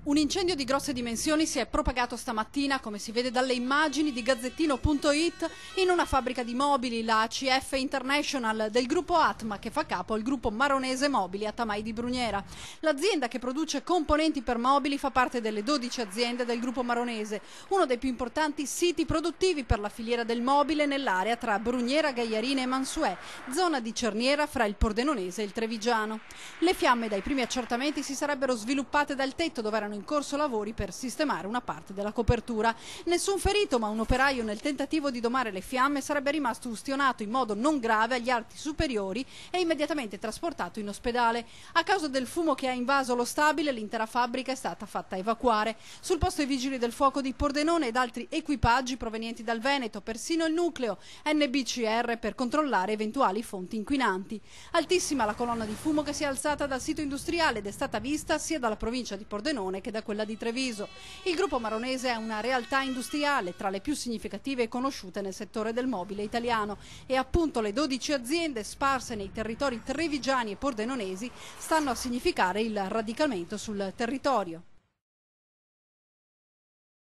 Un incendio di grosse dimensioni si è propagato stamattina, come si vede dalle immagini di Gazzettino.it, in una fabbrica di mobili, la ACF International del gruppo Atma, che fa capo al gruppo maronese Mobili a Tamai di Brugnera. L'azienda che produce componenti per mobili fa parte delle 12 aziende del gruppo maronese, uno dei più importanti siti produttivi per la filiera del mobile nell'area tra Brugnera, Gaiarina e Mansuè, zona di cerniera fra il Pordenonese e il Trevigiano. Le fiamme dai primi accertamenti si sarebbero sviluppate dal tetto dove erano in corso lavori per sistemare una parte della copertura. Nessun ferito, ma un operaio nel tentativo di domare le fiamme sarebbe rimasto ustionato in modo non grave agli arti superiori e immediatamente trasportato in ospedale. A causa del fumo che ha invaso lo stabile, l'intera fabbrica è stata fatta evacuare. Sul posto i vigili del fuoco di Pordenone ed altri equipaggi provenienti dal Veneto, persino il nucleo NBCR per controllare eventuali fonti inquinanti. Altissima la colonna di fumo che si è alzata dal sito industriale ed è stata vista sia dalla provincia di Pordenone che da quella di Treviso. Il gruppo maronese è una realtà industriale tra le più significative e conosciute nel settore del mobile italiano e appunto le 12 aziende sparse nei territori trevigiani e pordenonesi stanno a significare il radicamento sul territorio.